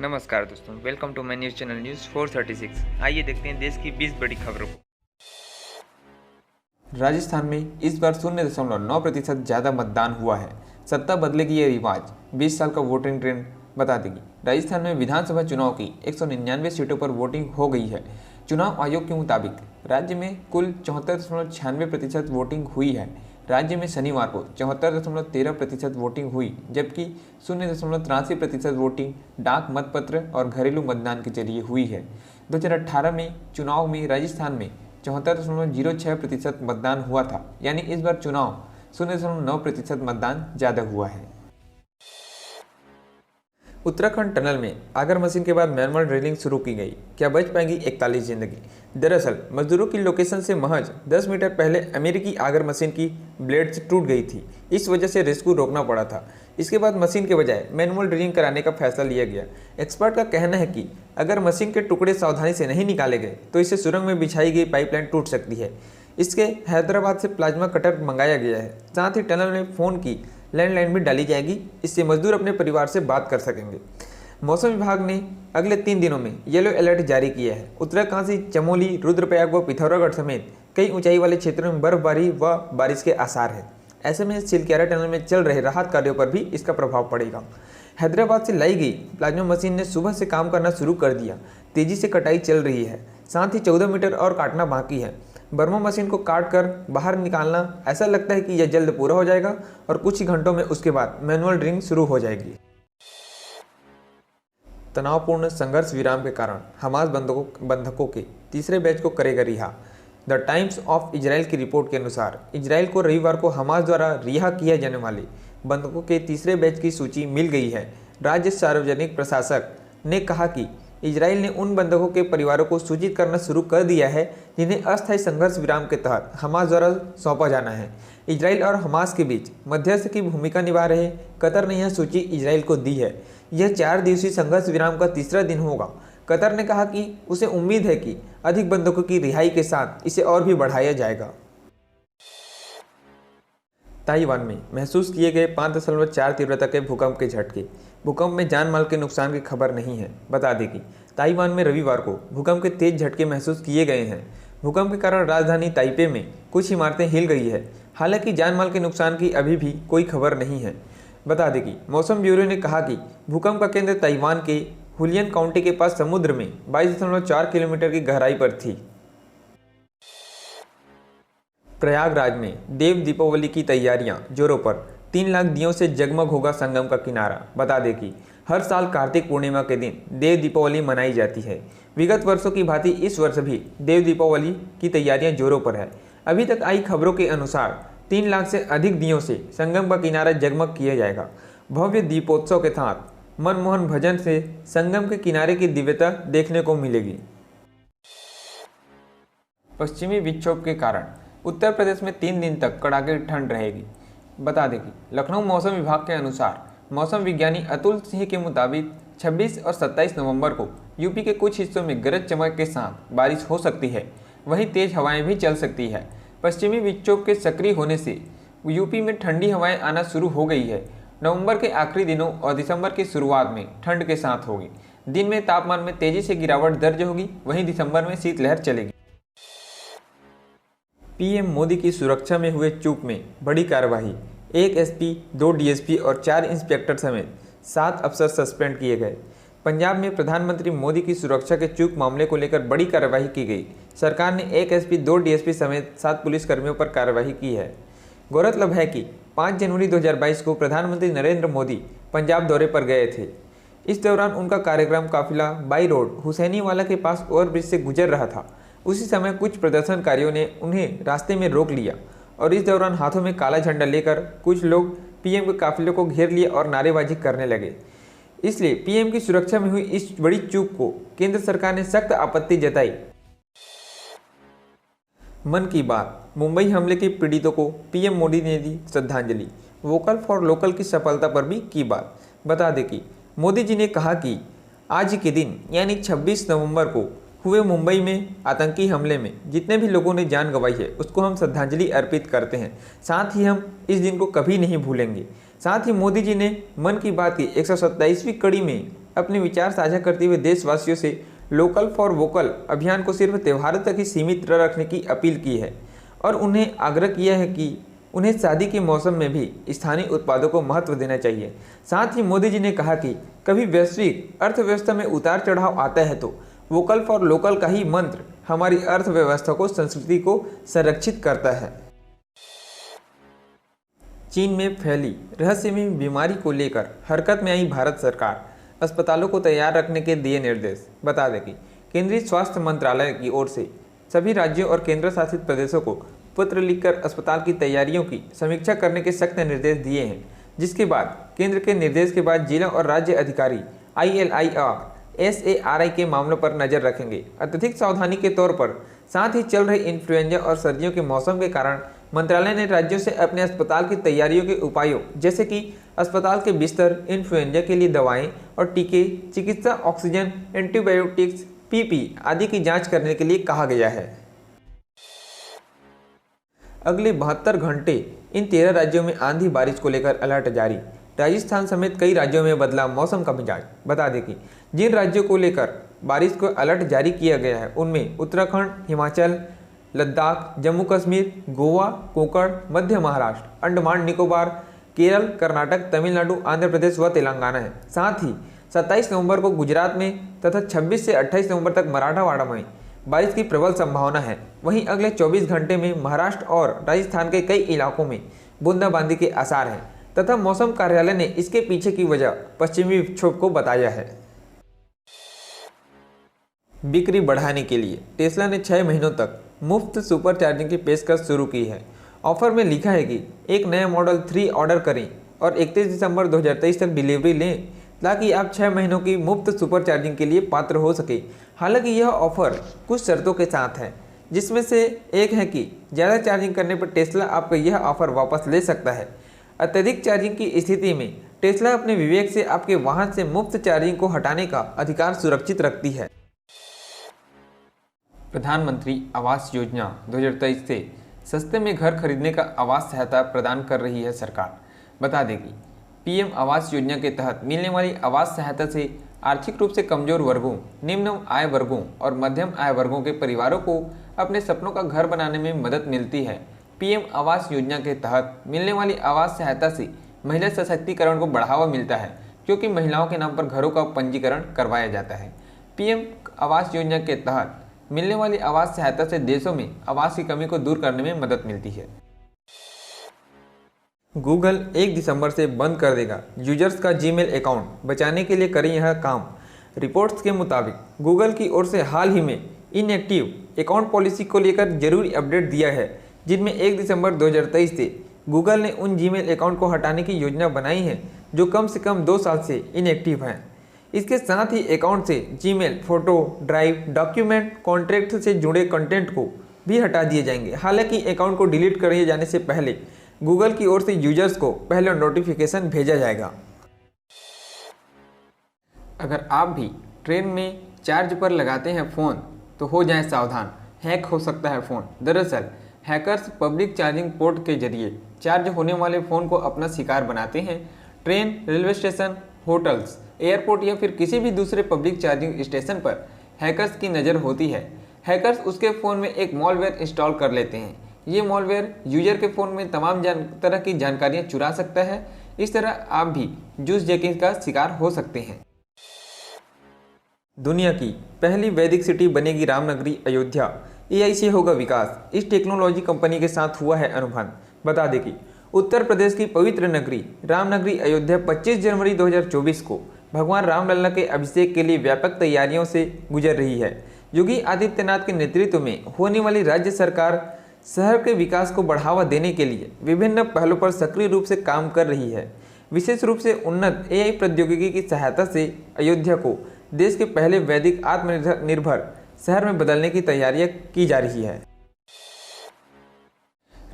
नमस्कार दोस्तों, welcome to my news channel news 436। आइए देखते हैं देश की 20 बड़ी खबरों को। राजस्थान में इस बार 0.9% ज़्यादा मतदान हुआ है। सत्ता बदलेगी ये रिवाज, 20 साल का वोटिंग ट्रेंड बता देगी। राजस्थान में विधानसभा चुनाव की 199 सीटों पर वोटिंग हो गई है। चुनाव आयोग के मुताबिक राज्य में कुल 74.96% वोटिंग हुई है। राज्य में शनिवार को 74.13% वोटिंग हुई, जबकि 0.83% वोटिंग डाक मतपत्र और घरेलू मतदान के जरिए हुई है। 2018 में चुनाव में राजस्थान में 74.06% मतदान हुआ था, यानी इस बार चुनाव 0.9% मतदान ज़्यादा हुआ है। उत्तराखंड टनल में आगर मशीन के बाद मैनुअल ड्रिलिंग शुरू की गई। क्या बच पाएंगी 41 जिंदगी? दरअसल मजदूरों की लोकेशन से महज 10 मीटर पहले अमेरिकी आगर मशीन की ब्लेड्स टूट गई थी। इस वजह से रेस्क्यू रोकना पड़ा था। इसके बाद मशीन के बजाय मैनुअल ड्रिलिंग कराने का फैसला लिया गया। एक्सपर्ट का कहना है कि अगर मशीन के टुकड़े सावधानी से नहीं निकाले गए तो इससे सुरंग में बिछाई गई पाइपलाइन टूट सकती है। इसके हैदराबाद से प्लाज्मा कटर मंगाया गया है। साथ ही टनल में फ़ोन की लैंडलाइन भी डाली जाएगी। इससे मजदूर अपने परिवार से बात कर सकेंगे। मौसम विभाग ने अगले 3 दिनों में येलो अलर्ट जारी किया है। उत्तराकाशी, चमोली, रुद्रप्रयाग व पिथौरागढ़ समेत कई ऊंचाई वाले क्षेत्रों में बर्फबारी व बारिश के आसार हैं। ऐसे में सिलक्यारा टनल में चल रहे राहत कार्यों पर भी इसका प्रभाव पड़ेगा। हैदराबाद से लाई गई प्लाज्मा मशीन ने सुबह से काम करना शुरू कर दिया। तेजी से कटाई चल रही है। साथ ही 14 मीटर और काटना बाकी है। बर्मा मशीन को काट कर बाहर निकालना, ऐसा लगता है कि यह जल्द पूरा हो जाएगा और कुछ ही घंटों में उसके बाद मैनुअल ड्रिलिंग शुरू हो जाएगी। तनावपूर्ण संघर्ष विराम के कारण हमास बंधकों के तीसरे बैच को करेगा रिहा। द टाइम्स ऑफ इजराइल की रिपोर्ट के अनुसार इजराइल को रविवार को हमास द्वारा रिहा किया जाने वाले बंधकों के तीसरे बैच की सूची मिल गई है। राज्य सार्वजनिक प्रशासक ने कहा कि इजराइल ने उन बंधकों के परिवारों को सूचित करना शुरू कर दिया है जिन्हें अस्थायी संघर्ष विराम के तहत हमास द्वारा सौंपा जाना है। इजराइल और हमास के बीच मध्यस्थ की भूमिका निभा रहे कतर ने यह सूची इजराइल को दी है। यह 4 दिवसीय संघर्ष विराम का तीसरा दिन होगा। कतर ने कहा कि उसे उम्मीद है कि अधिक बंधकों की रिहाई के साथ इसे और भी बढ़ाया जाएगा। ताइवान में महसूस किए गए 5.4 तीव्रता के भूकंप के झटके। भूकंप में जान माल के नुकसान की खबर नहीं है। बता दें कि ताइवान में रविवार को भूकंप के तेज झटके महसूस किए गए हैं। भूकंप के कारण राजधानी ताइपे में कुछ इमारतें हिल गई है। हालांकि जान माल के नुकसान की अभी भी कोई खबर नहीं है। बता दें कि मौसम ब्यूरो ने कहा कि भूकंप का केंद्र ताइवान के हुलियन काउंटी के पास समुद्र में 22.4 किलोमीटर की गहराई पर थी। प्रयागराज में देव दीपावली की तैयारियां जोरों पर। 3 लाख दियों से जगमग होगा संगम का किनारा। बता दें कि हर साल कार्तिक पूर्णिमा के दिन देव दीपावली मनाई जाती है। विगत वर्षों की भांति इस वर्ष भी देव दीपावली की तैयारियां जोरों पर है। अभी तक आई खबरों के अनुसार 3 लाख से अधिक दियों से संगम का किनारा जगमग किया जाएगा। भव्य दीपोत्सव के साथ मनमोहन भजन से संगम के किनारे की दिव्यता देखने को मिलेगी। पश्चिमी विक्षोभ के कारण उत्तर प्रदेश में 3 दिन तक कड़ाके की ठंड रहेगी। बता दें कि लखनऊ मौसम विभाग के अनुसार मौसम विज्ञानी अतुल सिंह के मुताबिक 26 और 27 नवंबर को यूपी के कुछ हिस्सों में गरज चमक के साथ बारिश हो सकती है। वहीं तेज हवाएं भी चल सकती है। पश्चिमी विक्षोभ के सक्रिय होने से यूपी में ठंडी हवाएं आना शुरू हो गई है। नवंबर के आखिरी दिनों और दिसंबर की शुरुआत में ठंड के साथ होगी। दिन में तापमान में तेजी से गिरावट दर्ज होगी। वहीं दिसंबर में शीतलहर चलेगी। पीएम मोदी की सुरक्षा में हुए चूक में बड़ी कार्रवाई। 1 एसपी, 2 डीएसपी और 4 इंस्पेक्टर समेत 7 अफसर सस्पेंड किए गए। पंजाब में प्रधानमंत्री मोदी की सुरक्षा के चूक मामले को लेकर बड़ी कार्रवाई की गई। सरकार ने 1 एसपी, 2 डीएसपी समेत 7 पुलिसकर्मियों पर कार्रवाई की है। गौरतलब है कि 5 जनवरी 2022 को प्रधानमंत्री नरेंद्र मोदी पंजाब दौरे पर गए थे। इस दौरान उनका कार्यक्रम काफिला बाई रोड हुसैनीवाला के पास ओवरब्रिज से गुजर रहा था। उसी समय कुछ प्रदर्शनकारियों ने उन्हें रास्ते में रोक लिया और इस दौरान हाथों में काला झंडा लेकर कुछ लोग पीएम के काफिले को घेर लिए और नारेबाजी करने लगे। इसलिए पीएम की सुरक्षा में हुई इस बड़ी चूक को केंद्र सरकार ने सख्त आपत्ति जताई। मन की बात। मुंबई हमले के पीड़ितों को पीएम मोदी ने दी श्रद्धांजलि। वोकल फॉर लोकल की सफलता पर भी की बात। बता दें कि मोदी जी ने कहा कि आज के दिन यानी 26 नवंबर को हुए मुंबई में आतंकी हमले में जितने भी लोगों ने जान गंवाई है उसको हम श्रद्धांजलि अर्पित करते हैं। साथ ही हम इस दिन को कभी नहीं भूलेंगे। साथ ही मोदी जी ने मन की बात की 127वीं कड़ी में अपने विचार साझा करते हुए देशवासियों से लोकल फॉर वोकल अभियान को सिर्फ त्योहारों तक ही सीमित न रखने की अपील की है और उन्हें आग्रह किया है कि उन्हें शादी के मौसम में भी स्थानीय उत्पादों को महत्व देना चाहिए। साथ ही मोदी जी ने कहा कि कभी वैश्विक अर्थव्यवस्था में उतार चढ़ाव आता है तो वोकल फॉर लोकल का ही मंत्र हमारी अर्थव्यवस्था को, संस्कृति को संरक्षित करता है। चीन में फैली रहस्यमयी बीमारी को लेकर हरकत में आई भारत सरकार, अस्पतालों को तैयार रखने के दिए निर्देश। बता दें कि केंद्रीय स्वास्थ्य मंत्रालय की ओर से सभी राज्यों और केंद्र शासित प्रदेशों को पत्र लिखकर अस्पताल की तैयारियों की समीक्षा करने के सख्त निर्देश दिए हैं, जिसके बाद केंद्र के निर्देश के बाद जिला और राज्य अधिकारी ILI और SARI के मामलों पर नजर रखेंगे। अत्यधिक सावधानी के तौर पर साथ ही चल रहे इन्फ्लुएंजा और सर्दियों के मौसम के कारण मंत्रालय ने राज्यों से अपने अस्पताल की तैयारियों के उपायों जैसे कि अस्पताल के बिस्तर, इन्फ्लुएंजा के लिए दवाएं और टीके, चिकित्सा ऑक्सीजन, एंटीबायोटिक्स, PP आदि की जांच करने के लिए कहा गया है। अगले 72 घंटे इन 13 राज्यों में आंधी बारिश को लेकर अलर्ट जारी। राजस्थान समेत कई राज्यों में बदला मौसम का मिजाज। बता दें कि जिन राज्यों को लेकर बारिश को अलर्ट जारी किया गया है उनमें उत्तराखंड, हिमाचल, लद्दाख, जम्मू कश्मीर, गोवा, कोंकण, मध्य महाराष्ट्र, अंडमान निकोबार, केरल, कर्नाटक, तमिलनाडु, आंध्र प्रदेश व तेलंगाना है। साथ ही 27 नवंबर को गुजरात में तथा 26 से 28 नवंबर तक मराठवाड़ा में बारिश की प्रबल संभावना है। वहीं अगले 24 घंटे में महाराष्ट्र और राजस्थान के कई इलाकों में बूंदाबांदी के आसार हैं तथा मौसम कार्यालय ने इसके पीछे की वजह पश्चिमी विक्षोभ को बताया है। बिक्री बढ़ाने के लिए टेस्ला ने 6 महीनों तक मुफ्त सुपर चार्जिंग की पेशकश शुरू की है। ऑफर में लिखा है कि एक नया मॉडल 3 ऑर्डर करें और 31 दिसंबर 2023 तक डिलीवरी लें ताकि आप 6 महीनों की मुफ्त सुपर चार्जिंग के लिए पात्र हो सके। हालांकि यह ऑफर कुछ शर्तों के साथ है, जिसमें से एक है कि ज़्यादा चार्जिंग करने पर टेस्ला आपका यह ऑफर वापस ले सकता है। अत्यधिक चार्जिंग की स्थिति में टेस्ला अपने विवेक से आपके वाहन से मुफ्त चार्जिंग को हटाने का अधिकार सुरक्षित रखती है। प्रधानमंत्री आवास योजना 2023 से सस्ते में घर खरीदने का आवास सहायता प्रदान कर रही है सरकार। बता दें कि PM आवास योजना के तहत मिलने वाली आवास सहायता से आर्थिक रूप से कमजोर वर्गों, निम्न आय वर्गों और मध्यम आय वर्गों के परिवारों को अपने सपनों का घर बनाने में मदद मिलती है। PM आवास योजना के तहत मिलने वाली आवास सहायता से महिला सशक्तिकरण को बढ़ावा मिलता है, क्योंकि महिलाओं के नाम पर घरों का पंजीकरण करवाया जाता है। PM आवास योजना के तहत मिलने वाली आवास सहायता से देशों में आवास की कमी को दूर करने में मदद मिलती है। गूगल 1 दिसंबर से बंद कर देगा यूजर्स का जीमेल अकाउंट, बचाने के लिए करें यह काम। रिपोर्ट्स के मुताबिक गूगल की ओर से हाल ही में इनएक्टिव अकाउंट पॉलिसी को लेकर जरूरी अपडेट दिया है, जिनमें 1 दिसंबर 2023 से गूगल ने उन जीमेल अकाउंट को हटाने की योजना बनाई है जो कम से कम 2 साल से इनएक्टिव हैं। इसके साथ ही अकाउंट से Gmail, photo, drive, document, contract से जुड़े कंटेंट को भी हटा दिए जाएंगे। हालांकि अकाउंट को डिलीट किए जाने से पहले गूगल की ओर से यूजर्स को पहले नोटिफिकेशन भेजा जाएगा। अगर आप भी ट्रेन में चार्ज पर लगाते हैं फ़ोन तो हो जाएं सावधान, हैक हो सकता है फ़ोन। दरअसल हैकर्स पब्लिक चार्जिंग पोर्ट के जरिए चार्ज होने वाले फ़ोन को अपना शिकार बनाते हैं। Train, railway station, hotels, airport या फिर किसी भी दूसरे पब्लिक चार्जिंग स्टेशन पर हैकर्स की नज़र होती है। हैकर्स उसके फ़ोन में एक मॉलवेयर इंस्टॉल कर लेते हैं। ये मॉलवेयर यूजर के फ़ोन में तमाम तरह की जानकारियां चुरा सकता है। इस तरह आप भी जूस जैकिंग का शिकार हो सकते हैं। दुनिया की पहली वैदिक सिटी बनेगी रामनगरी अयोध्या, AI से होगा विकास। इस टेक्नोलॉजी कंपनी के साथ हुआ है अनुबंध। बता दें कि उत्तर प्रदेश की पवित्र नगरी रामनगरी अयोध्या 25 जनवरी 2024 को भगवान रामलला के अभिषेक के लिए व्यापक तैयारियों से गुजर रही है। योगी आदित्यनाथ के नेतृत्व में होने वाली राज्य सरकार शहर के विकास को बढ़ावा देने के लिए विभिन्न पहलों पर सक्रिय रूप से काम कर रही है। विशेष रूप से उन्नत AI प्रौद्योगिकी की सहायता से अयोध्या को देश के पहले वैदिक आत्मनिर्भर शहर में बदलने की तैयारियां की जा रही है।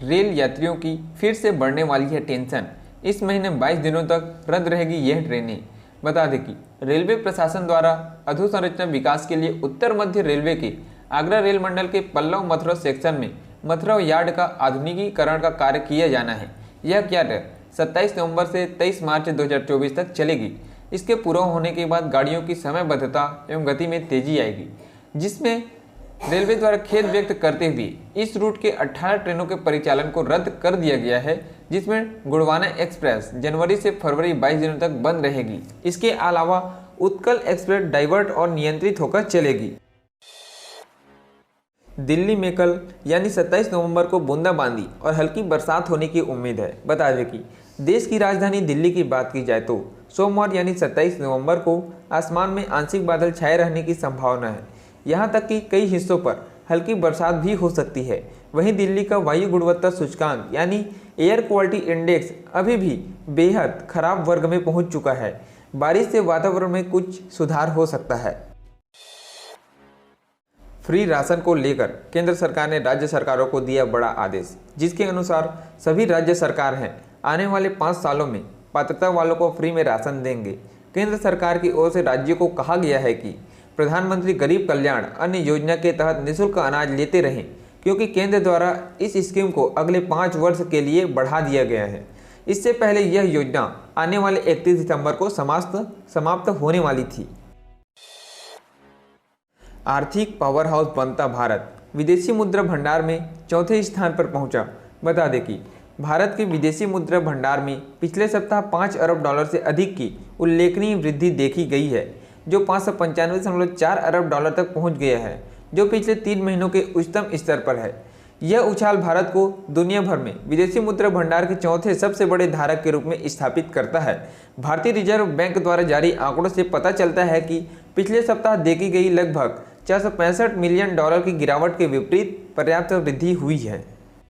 रेल यात्रियों की फिर से बढ़ने वाली है टेंशन। इस महीने 22 दिनों तक रद्द रहेगी यह ट्रेनें। बता दें कि रेलवे प्रशासन द्वारा अधोसंरचना विकास के लिए उत्तर मध्य रेलवे के आगरा रेल मंडल के पल्लव मथुरा सेक्शन में मथुरा यार्ड का आधुनिकीकरण का कार्य किया जाना है। यह कार्य 27 नवंबर से 23 मार्च 2024 तक चलेगी। इसके पूरा होने के बाद गाड़ियों की समयबद्धता एवं गति में तेजी आएगी, जिसमें रेलवे द्वारा खेद व्यक्त करते हुए इस रूट के 18 ट्रेनों के परिचालन को रद्द कर दिया गया है, जिसमें गुड़वाना एक्सप्रेस जनवरी से फरवरी 22 दिनों तक बंद रहेगी। इसके अलावा उत्कल एक्सप्रेस डाइवर्ट और नियंत्रित होकर चलेगी। दिल्ली में कल यानी 27 नवंबर को बूंदाबांदी और हल्की बरसात होने की उम्मीद है। बता दें कि देश की राजधानी दिल्ली की बात की जाए तो सोमवार यानी 27 नवंबर को आसमान में आंशिक बादल छाए रहने की संभावना है। यहाँ तक कि कई हिस्सों पर हल्की बरसात भी हो सकती है। वहीं दिल्ली का वायु गुणवत्ता सूचकांक यानी एयर क्वालिटी इंडेक्स अभी भी बेहद खराब वर्ग में पहुंच चुका है। बारिश से वातावरण में कुछ सुधार हो सकता है। फ्री राशन को लेकर केंद्र सरकार ने राज्य सरकारों को दिया बड़ा आदेश, जिसके अनुसार सभी राज्य सरकार हैं आने वाले 5 सालों में पात्रता वालों को फ्री में राशन देंगे। केंद्र सरकार की ओर से राज्यों को कहा गया है कि प्रधानमंत्री गरीब कल्याण अन्न योजना के तहत निःशुल्क अनाज लेते रहें, क्योंकि केंद्र द्वारा इस स्कीम को अगले 5 वर्ष के लिए बढ़ा दिया गया है। इससे पहले यह योजना आने वाले 31 दिसंबर को समाप्त होने वाली थी। आर्थिक पावर हाउस बनता भारत विदेशी मुद्रा भंडार में चौथे स्थान पर पहुंचा। बता दें कि भारत के विदेशी मुद्रा भंडार में पिछले सप्ताह 5 अरब डॉलर से अधिक की उल्लेखनीय वृद्धि देखी गई है, जो 595.4 अरब डॉलर तक पहुंच गया है, जो पिछले 3 महीनों के उच्चतम स्तर पर है। यह उछाल भारत को दुनिया भर में विदेशी मुद्रा भंडार के चौथे सबसे बड़े धारक के रूप में स्थापित करता है। भारतीय रिजर्व बैंक द्वारा जारी आंकड़ों से पता चलता है कि पिछले सप्ताह देखी गई लगभग 465 मिलियन डॉलर की गिरावट के विपरीत पर्याप्त वृद्धि हुई है।